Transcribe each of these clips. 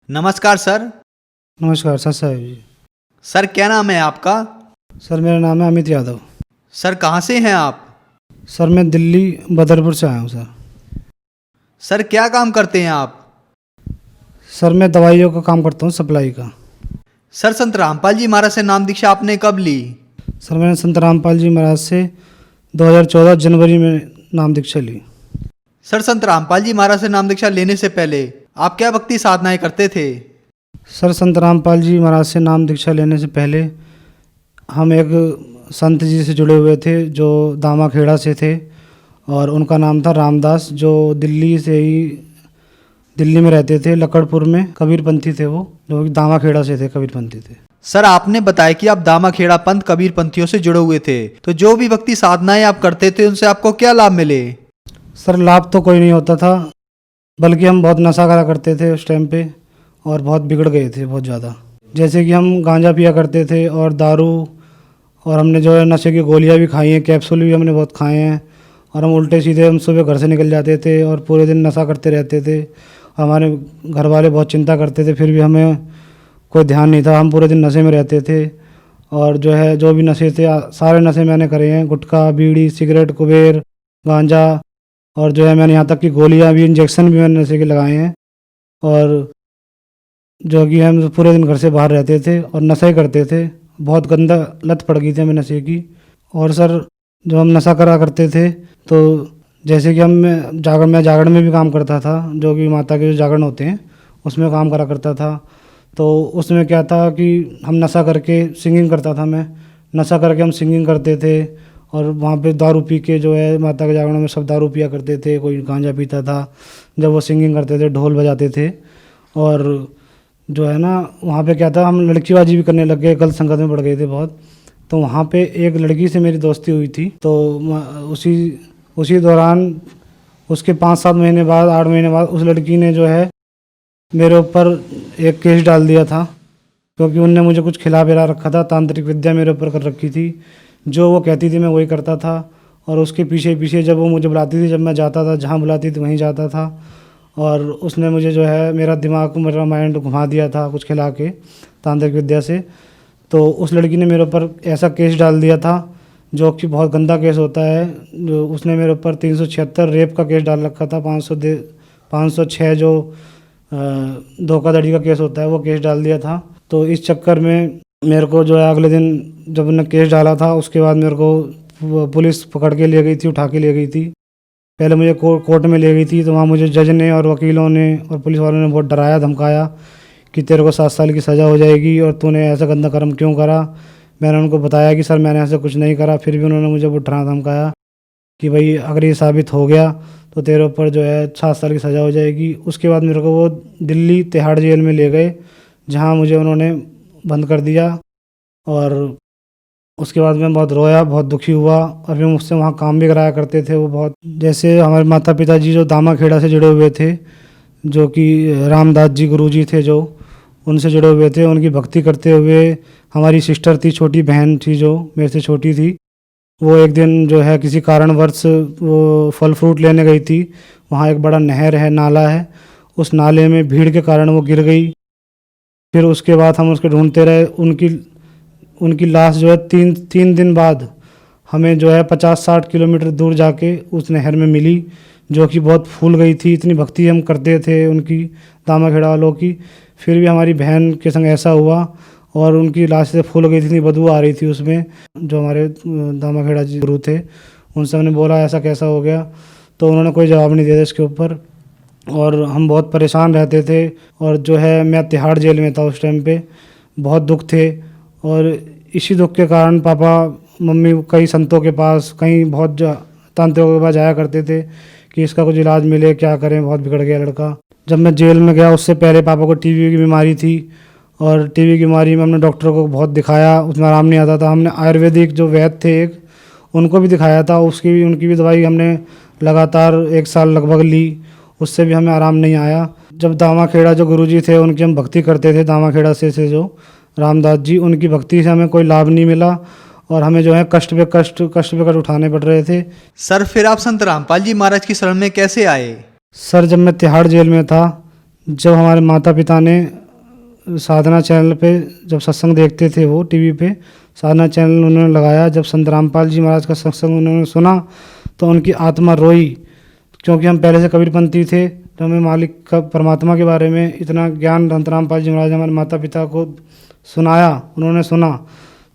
नमस्कार सर। नमस्कार सर साहब जी। सर क्या नाम है आपका? सर मेरा नाम है अमित यादव। सर कहाँ से हैं आप? सर मैं दिल्ली बदरपुर से आया हूँ सर। सर क्या काम करते हैं आप? सर मैं दवाइयों का काम करता हूँ, सप्लाई का। सर संत रामपाल जी महाराज से नाम दीक्षा आपने कब ली? सर मैंने संत रामपाल जी महाराज से 2014 जनवरी में नाम दीक्षा ली। सर संत रामपाल जी महाराज से नाम दीक्षा लेने से पहले आप क्या भक्ति साधनाएं करते थे? सर संत रामपाल जी महाराज से नाम दीक्षा लेने से पहले हम एक संत जी से जुड़े हुए थे जो दामाखेड़ा से थे, और उनका नाम था रामदास, जो दिल्ली में रहते थे, लकड़पुर में। कबीरपंथी थे वो, जो कि दामाखेड़ा से थे, कबीरपंथी थे। सर आपने बताया कि आप दामाखेड़ा पंथ कबीर पंथियों से जुड़े हुए थे, तो जो भी भक्ति साधनाएं आप करते थे उनसे आपको क्या लाभ मिले? सर लाभ तो कोई नहीं होता था, बल्कि हम बहुत नशा करा करते थे उस टाइम पे, और बहुत बिगड़ गए थे बहुत ज़्यादा। जैसे कि हम गांजा पिया करते थे और दारू, और हमने जो है नशे की गोलियां भी खाई हैं, कैप्सूल भी हमने बहुत खाए हैं। और हम उल्टे सीधे हम सुबह घर से निकल जाते थे और पूरे दिन नशा करते रहते थे। हमारे घर वाले बहुत चिंता करते थे, फिर भी हमें कोई ध्यान नहीं था, हम पूरे दिन नशे में रहते थे। और जो है जो भी नशे थे सारे नशे मैंने करे हैं, गुटखा, बीड़ी, सिगरेट, कुबेर, गांजा, और जो है मैंने यहाँ तक कि गोलियाँ भी, इंजेक्शन भी मैंने नशे के लगाए हैं। और जो कि हम पूरे दिन घर से बाहर रहते थे और नशा ही करते थे। बहुत गंदा लत पड़ गई थी हमें नशे की। और सर जो हम नशा करा करते थे, तो जैसे कि मैं जागरण में भी काम करता था, जो कि माता के जो जागरण होते हैं उसमें काम करा करता था। तो उसमें क्या था कि हम नशा करके सिंगिंग करता था, मैं नशा करके हम सिंगिंग करते थे। और वहाँ पे दारू पी के जो है माता के जागरण में सब दारू पिया करते थे, कोई गांजा पीता था जब वो सिंगिंग करते थे, ढोल बजाते थे। और जो है ना वहाँ पे क्या था, हम लड़कीबाजी भी करने लग गए, गलत संगत में पड़ गए थे बहुत। तो वहाँ पे एक लड़की से मेरी दोस्ती हुई थी, तो उसी दौरान उसके 5-7 महीने बाद, 8 महीने बाद उस लड़की ने जो है मेरे ऊपर एक केस डाल दिया था, क्योंकि उनने मुझे कुछ खिला पिला रखा था, तांत्रिक विद्या मेरे ऊपर कर रखी थी। जो वो कहती थी मैं वही करता था, और उसके पीछे पीछे जब वो मुझे बुलाती थी, जब मैं जाता था जहाँ बुलाती थी वहीं जाता था। और उसने मुझे जो है मेरा दिमाग, मेरा माइंड घुमा दिया था कुछ खिला के तांत्रिक विद्या से। तो उस लड़की ने मेरे ऊपर ऐसा केस डाल दिया था जो कि बहुत गंदा केस होता है। जो उसने मेरे ऊपर 376 रेप का केस डाल रखा था, 506 जो धोखाधड़ी का केस होता है वो केस डाल दिया था। तो इस चक्कर में मेरे को जो है अगले दिन जब उन्होंने केस डाला था, उसके बाद मेरे को पुलिस पकड़ के ले गई थी, उठा के ले गई थी। पहले मुझे कोर्ट में ले गई थी, तो वहाँ मुझे जज ने और वकीलों ने और पुलिस वालों ने बहुत डराया धमकाया कि तेरे को 7 साल की सज़ा हो जाएगी और तूने ऐसा गंदा कर्म क्यों करा। मैंने उनको बताया कि सर मैंने ऐसा कुछ नहीं करा, फिर भी उन्होंने मुझे वो डरा धमकाया कि भाई अगर ये साबित हो गया तो तेरे ऊपर जो है 7 साल की सज़ा हो जाएगी। उसके बाद मेरे को वो दिल्ली तिहाड़ जेल में ले गए, जहाँ मुझे उन्होंने बंद कर दिया। और उसके बाद मैं बहुत रोया, बहुत दुखी हुआ, और फिर मुझसे वहाँ काम भी कराया करते थे वो बहुत। जैसे हमारे माता पिता जी जो दामाखेड़ा से जुड़े हुए थे, जो कि रामदास जी गुरु जी थे, जो उनसे जुड़े हुए थे, उनकी भक्ति करते हुए हमारी सिस्टर थी, छोटी बहन थी जो मेरे से छोटी थी, वो एक दिन जो है किसी कारणवश वो फल फ्रूट लेने गई थी। वहाँ एक बड़ा नहर है, नाला है, उस नाले में भीड़ के कारण वो गिर गई। फिर उसके बाद हम उसके ढूंढते रहे, उनकी लाश जो है तीन दिन बाद हमें जो है 50-60 किलोमीटर दूर जाके उस नहर में मिली, जो कि बहुत फूल गई थी। इतनी भक्ति हम करते थे उनकी, दामाखेड़ा वालों की, फिर भी हमारी बहन के संग ऐसा हुआ और उनकी लाश से फूल गई थी, इतनी बदबू आ रही थी उसमें। जो हमारे दामाखेड़ा जी गुरु थे उनसे हमने बोला ऐसा कैसा हो गया, तो उन्होंने कोई जवाब नहीं दिया इसके ऊपर, और हम बहुत परेशान रहते थे। और जो है मैं तिहाड़ जेल में था उस टाइम पे, बहुत दुख थे। और इसी दुख के कारण पापा मम्मी कई संतों के पास, कहीं बहुत तांत्रिकों के पास जाया करते थे कि इसका कुछ इलाज मिले, क्या करें, बहुत बिगड़ गया लड़का। जब मैं जेल में गया उससे पहले पापा को टीबी की बीमारी थी, और टीबी की बीमारी में हमने डॉक्टर को बहुत दिखाया, उसमें आराम नहीं आता था। हमने आयुर्वेदिक जो वैद्य थे एक, उनको भी दिखाया था, उनकी भी दवाई हमने लगातार 1 साल लगभग ली, उससे भी हमें आराम नहीं आया। जब दामाखेड़ा जो गुरुजी थे उनकी हम भक्ति करते थे, दामाखेड़ा से जो रामदास जी, उनकी भक्ति से हमें कोई लाभ नहीं मिला, और हमें जो है कष्ट पे कष्ट उठाने पड़ रहे थे। सर फिर आप संत रामपाल जी महाराज की शरण में कैसे आए? सर जब मैं तिहाड़ जेल में था, जब हमारे माता पिता ने साधना चैनल पे जब सत्संग देखते थे वो टीवी पे, साधना चैनल उन्होंने लगाया, जब संत रामपाल जी महाराज का सत्संग उन्होंने सुना तो उनकी आत्मा रोई, क्योंकि हम पहले से कबीरपंथी थे तो हमें मालिक का परमात्मा के बारे में इतना ज्ञान संत रामपाल जी महाराज ने हमारे माता पिता को सुनाया, उन्होंने सुना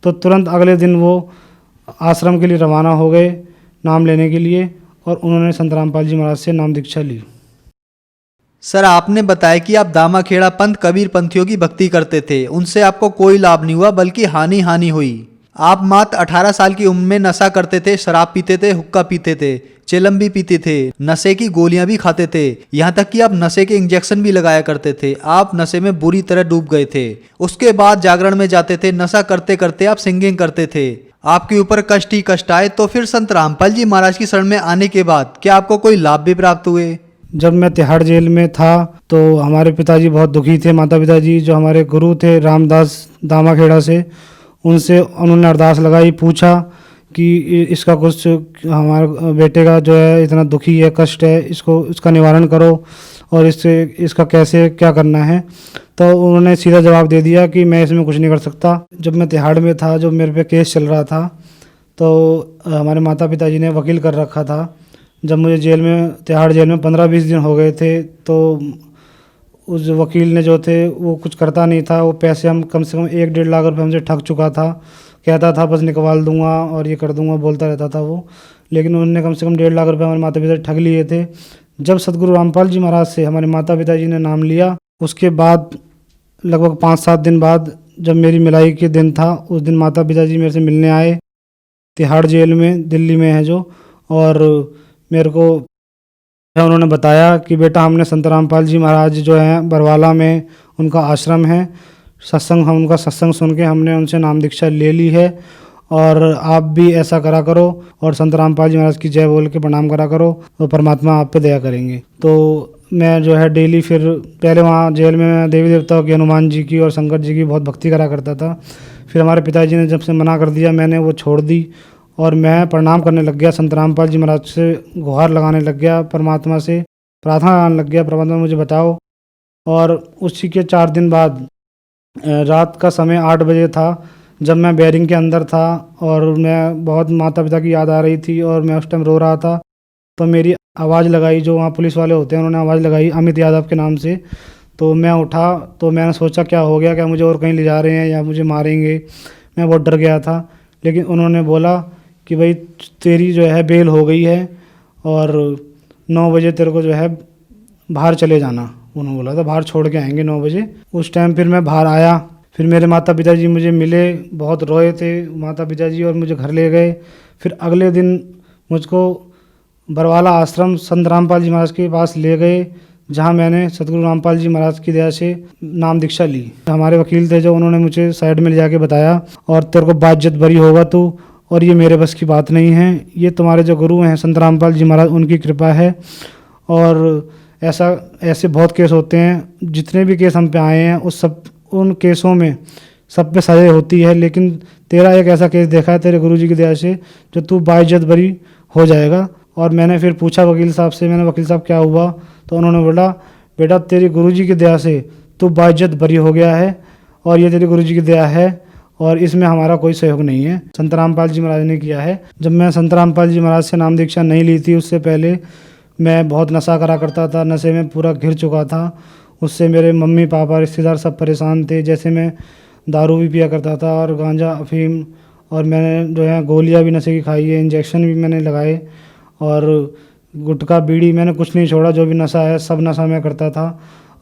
तो तुरंत अगले दिन वो आश्रम के लिए रवाना हो गए नाम लेने के लिए, और उन्होंने संत रामपाल जी महाराज से नाम दीक्षा ली। सर, आपने बताया कि आप दामाखेड़ा पंथ कबीर पंथियों की भक्ति करते थे, उनसे आपको कोई लाभ नहीं हुआ बल्कि हानि हुई। आप मात्र 18 साल की उम्र में नशा करते थे, शराब पीते थे, हुक्का पीते थे, चिलम भी पीते थे, नशे की गोलियां भी खाते थे, यहाँ तक कि आप नशे के इंजेक्शन भी लगाया करते थे। आप नशे में बुरी तरह डूब गए थे। उसके बाद जागरण में जाते थे, नशा करते करते आप सिंगिंग करते थे। आपके ऊपर कष्ट ही कष्ट आए, तो फिर संत रामपाल जी महाराज की शरण में आने के बाद क्या आपको कोई लाभ भी प्राप्त हुए? जब मैं तिहाड़ जेल में था तो हमारे पिताजी बहुत दुखी थे, माता पिताजी जो हमारे गुरु थे रामदास दामाखेड़ा से, उनसे उन्होंने अरदास लगाई, पूछा कि इसका कुछ, हमारे बेटे का जो है इतना दुखी है, कष्ट है, इसको इसका निवारण करो और इससे इसका कैसे क्या करना है। तो उन्होंने सीधा जवाब दे दिया कि मैं इसमें कुछ नहीं कर सकता। जब मैं तिहाड़ में था, जब मेरे पे केस चल रहा था, तो हमारे माता पिताजी ने वकील कर रखा था। जब मुझे जेल में, तिहाड़ जेल में 15-20 दिन हो गए थे, तो उस वकील ने जो थे वो कुछ करता नहीं था। वो पैसे हम कम से कम 1-1.5 लाख रुपए हमसे ठग चुका था, कहता था बस निकलवा दूंगा और ये कर दूंगा, बोलता रहता था वो, लेकिन उन्होंने कम से कम 1.5 लाख रुपए हमारे माता पिता ठग लिए थे। जब सतगुरु रामपाल जी महाराज से हमारे माता पिताजी ने नाम लिया, उसके बाद लगभग 5-7 दिन बाद जब मेरी मिलाई के दिन था, उस दिन माता पिताजी मेरे से मिलने आए, तिहाड़ जेल में, दिल्ली में है जो, और मेरे को उन्होंने बताया कि बेटा हमने संत रामपाल जी महाराज जो हैं बरवाला में उनका आश्रम है, सत्संग, हम उनका सत्संग सुन के हमने उनसे नाम दीक्षा ले ली है, और आप भी ऐसा करा करो और संत रामपाल जी महाराज की जय बोल के प्रणाम करा करो, तो परमात्मा आप पे दया करेंगे। तो मैं जो है डेली, फिर पहले वहाँ जेल में मैं देवी देवताओं की, हनुमान जी की और शंकर जी की बहुत भक्ति करा करता था। फिर हमारे पिताजी ने जब से मना कर दिया, मैंने वो छोड़ दी और मैं प्रणाम करने लग गया, संत रामपाल जी महाराज से गुहार लगाने लग गया, परमात्मा से प्रार्थना लगाने लग गया, परमात्मा मुझे बचाओ। और उसी के 4 दिन बाद रात का समय 8 बजे था, जब मैं बैरिंग के अंदर था और मैं बहुत माता पिता की याद आ रही थी और मैं उस टाइम रो रहा था, तो मेरी आवाज़ लगाई, जो वहाँ पुलिस वाले होते हैं उन्होंने आवाज़ लगाई अमित यादव के नाम से। तो मैं उठा, तो मैंने सोचा क्या हो गया, क्या मुझे और कहीं ले जा रहे हैं या मुझे मारेंगे, मैं बहुत डर गया था। लेकिन उन्होंने बोला कि भाई तेरी जो है बेल हो गई है और 9 बजे तेरे को जो है बाहर चले जाना, उन्होंने बोला था बाहर छोड़ के आएंगे 9 बजे। उस टाइम फिर मैं बाहर आया, फिर मेरे माता पिताजी मुझे मिले, बहुत रोए थे माता पिताजी, और मुझे घर ले गए। फिर अगले दिन मुझको बरवाला आश्रम संत रामपाल जी महाराज के पास ले गए, जहाँ मैंने सतगुरु रामपाल जी महाराज की दया से नाम दीक्षा ली। हमारे वकील थे जो, उन्होंने मुझे साइड में ले जाके बताया, और तेरे को बाज्यत बरी होगा तू, और ये मेरे बस की बात नहीं है, ये तुम्हारे जो गुरु हैं संत रामपाल जी महाराज, उनकी कृपा है। और ऐसे बहुत केस होते हैं, जितने भी केस हम पे आए हैं उन केसों में सब पे सजा होती है, लेकिन तेरा एक ऐसा केस देखा है तेरे गुरु जी की दया से जो तू बाइज्जत बरी हो जाएगा। और मैंने फिर पूछा वकील साहब से, मैंने वकील साहब क्या हुआ, तो उन्होंने बोला बेटा तेरी गुरु जी की दया से तू बाइज्जत बरी हो गया है, और ये तेरी गुरु जी की दया है, और इसमें हमारा कोई सहयोग नहीं है, संत रामपाल जी महाराज ने किया है। जब मैं संत रामपाल जी महाराज से नाम दीक्षा नहीं ली थी, उससे पहले मैं बहुत नशा करा करता था, नशे में पूरा घिर चुका था। उससे मेरे मम्मी पापा रिश्तेदार सब परेशान थे। जैसे मैं दारू भी पिया करता था और गांजा अफीम, और मैंने जो है गोलियां भी नशे की खाई है, इंजेक्शन भी मैंने लगाए, और गुटखा बीड़ी मैंने कुछ नहीं छोड़ा, जो भी नशा है सब नशा मैं करता था,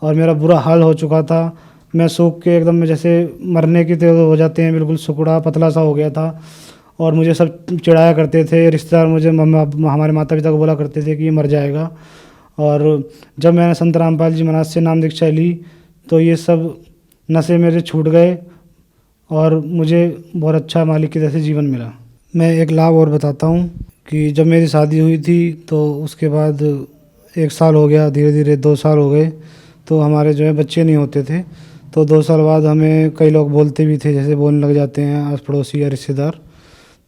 और मेरा बुरा हाल हो चुका था। मैं सूख के एकदम में जैसे मरने की तरह हो जाते हैं, बिल्कुल सुकड़ा पतला सा हो गया था, और मुझे सब चिढ़ाया करते थे रिश्तेदार, मुझे हमारे माता पिता को बोला करते थे कि ये मर जाएगा। और जब मैंने संत रामपाल जी महाराज से नाम दीक्षा ली तो ये सब नशे मेरे छूट गए और मुझे बहुत अच्छा मालिक की तरह से जीवन मिला। मैं एक लाभ और बताता हूँ कि जब मेरी शादी हुई थी तो उसके बाद 1 साल हो गया, धीरे धीरे 2 साल हो गए, तो हमारे जो है बच्चे नहीं होते थे। तो 2 साल बाद हमें कई लोग बोलते भी थे, जैसे बोलने लग जाते हैं आस पड़ोसी या रिश्तेदार,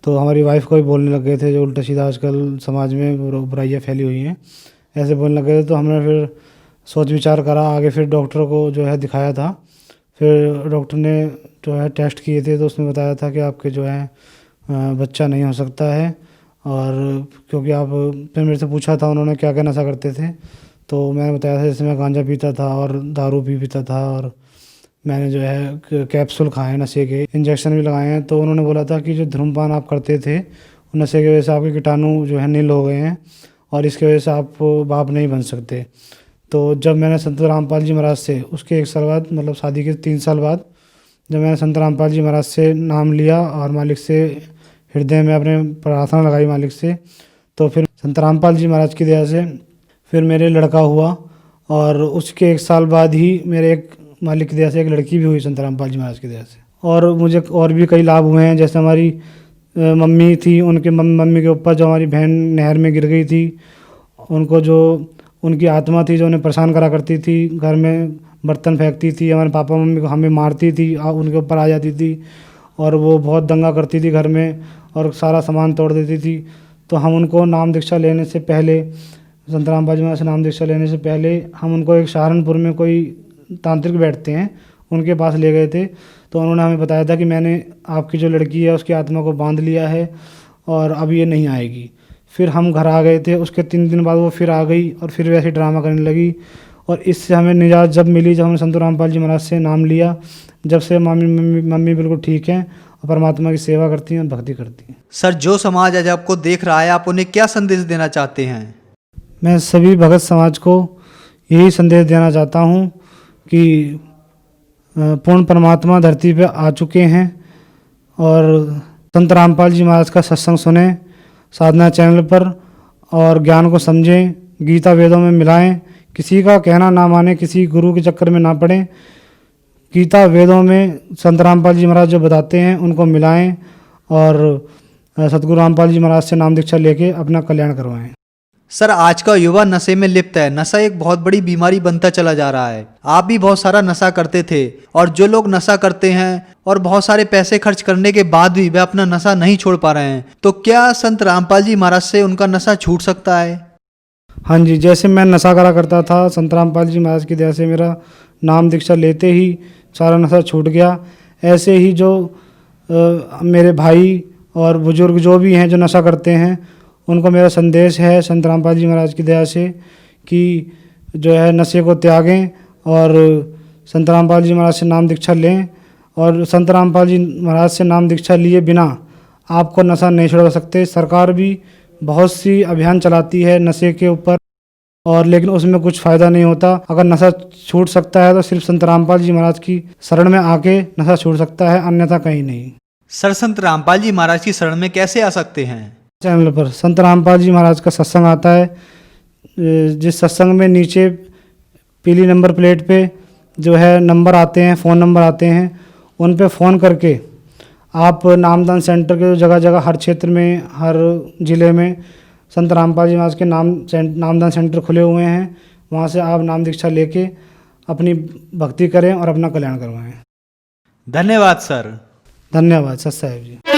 तो हमारी वाइफ को भी बोलने लग गए थे, जो उल्टा सीधा आजकल समाज में बुराइयाँ फैली हुई हैं, ऐसे बोलने लगे थे। तो हमने फिर सोच विचार करा, आगे फिर डॉक्टर को जो है दिखाया था, फिर डॉक्टर ने जो है टेस्ट किए थे तो उसमें बताया था कि आपके जो है बच्चा नहीं हो सकता है। और क्योंकि आप फिर मेरे से पूछा था उन्होंने क्या क्या नशा करते थे, तो मैंने बताया था जैसे मैं गांजा पीता था और दारू भी पीता था, और मैंने जो है कैप्सूल खाए हैं नशे के, इंजेक्शन भी लगाए हैं। तो उन्होंने बोला था कि जो धूम्रपान आप करते थे नशे की वजह से आपके कीटाणु जो है नील हो गए हैं और इसकी वजह से आप बाप नहीं बन सकते। तो जब मैंने संत रामपाल जी महाराज से उसके 1 साल बाद, मतलब शादी के 3 साल बाद, जब मैंने संत रामपाल जी महाराज से नाम लिया और मालिक से हृदय में अपने प्रार्थना लगाई मालिक से, तो फिर संत रामपाल जी महाराज की दया से फिर मेरे लड़का हुआ। और उसके 1 साल बाद ही मेरे एक मालिक की दया से एक लड़की भी हुई संत रामपाल जी महाराज की दया से। और मुझे और भी कई लाभ हुए हैं, जैसे हमारी मम्मी थी, उनके मम्मी के ऊपर जो हमारी बहन नहर में गिर गई थी, उनको जो उनकी आत्मा थी जो उन्हें परेशान करा करती थी, घर में बर्तन फेंकती थी, हमारे पापा मम्मी को हमें मारती थी, उनके ऊपर आ जाती थी और वो बहुत दंगा करती थी घर में और सारा सामान तोड़ देती थी। तो हम उनको नाम दीक्षा लेने से पहले, संत रामपाल जी महाराज से नाम दीक्षा लेने से पहले, हम उनको एक सहारनपुर में कोई तांत्रिक बैठते हैं उनके पास ले गए थे। तो उन्होंने हमें बताया था कि मैंने आपकी जो लड़की है उसकी आत्मा को बांध लिया है और अब ये नहीं आएगी। फिर हम घर आ गए थे, उसके 3 दिन बाद वो फिर आ गई और फिर वैसे ड्रामा करने लगी। और इससे हमें निजात जब मिली, जब हमने संत रामपाल जी महाराज से नाम लिया, जब से मम्मी बिल्कुल ठीक हैं और परमात्मा की सेवा करती हैं, भक्ति करती हैं। सर, जो समाज आज आपको देख रहा है, आप उन्हें क्या संदेश देना चाहते हैं? मैं सभी भगत समाज को यही संदेश देना चाहता हूँ कि पूर्ण परमात्मा धरती पे आ चुके हैं और संत रामपाल जी महाराज का सत्संग सुने साधना चैनल पर और ज्ञान को समझें, गीता वेदों में मिलाएं, किसी का कहना ना माने, किसी गुरु के चक्कर में ना पड़ें। गीता वेदों में संत रामपाल जी महाराज जो बताते हैं उनको मिलाएं और सतगुरु रामपाल जी महाराज से नाम दीक्षा लेके अपना कल्याण करवाएं। सर, आज का युवा नशे में लिप्त है। नशा एक बहुत बड़ी बीमारी बनता चला जा रहा है। आप भी बहुत सारा नशा करते थे, और जो लोग नशा करते हैं और बहुत सारे पैसे खर्च करने के बाद भी वे अपना नशा नहीं छोड़ पा रहे हैं, तो क्या संत रामपाल जी महाराज से उनका नशा छूट सकता है? हाँ जी, जैसे मैं नशा करा करता था, संत रामपाल जी महाराज की दया से मेरा नाम दीक्षा लेते ही सारा नशा छूट गया। ऐसे ही जो मेरे भाई और बुजुर्ग जो भी हैं जो नशा करते हैं, उनको मेरा संदेश है संत रामपाल जी महाराज की दया से कि जो है नशे को त्यागें और संत रामपाल जी महाराज से नाम दीक्षा लें। और संत रामपाल जी महाराज से नाम दीक्षा लिए बिना आपको नशा नहीं छुड़वा सकते। सरकार भी बहुत सी अभियान चलाती है नशे के ऊपर, और लेकिन उसमें कुछ फ़ायदा नहीं होता। अगर नशा छूट सकता है तो सिर्फ संत रामपाल जी महाराज की शरण में आके नशा छूट सकता है, अन्यथा कहीं नहीं। सर, संत रामपाल जी महाराज की शरण में कैसे आ सकते हैं? चैनल पर संत रामपाल जी महाराज का सत्संग आता है, जिस सत्संग में नीचे पीली नंबर प्लेट पे जो है नंबर आते हैं, फ़ोन नंबर आते हैं, उन पे फ़ोन करके आप नामदान सेंटर के जगह जगह हर क्षेत्र में, हर ज़िले में संत रामपाल जी महाराज के नामदान सेंटर खुले हुए हैं, वहाँ से आप नाम दीक्षा लेके अपनी भक्ति करें और अपना कल्याण करवाएं। धन्यवाद सर। धन्यवाद सत साहिब जी।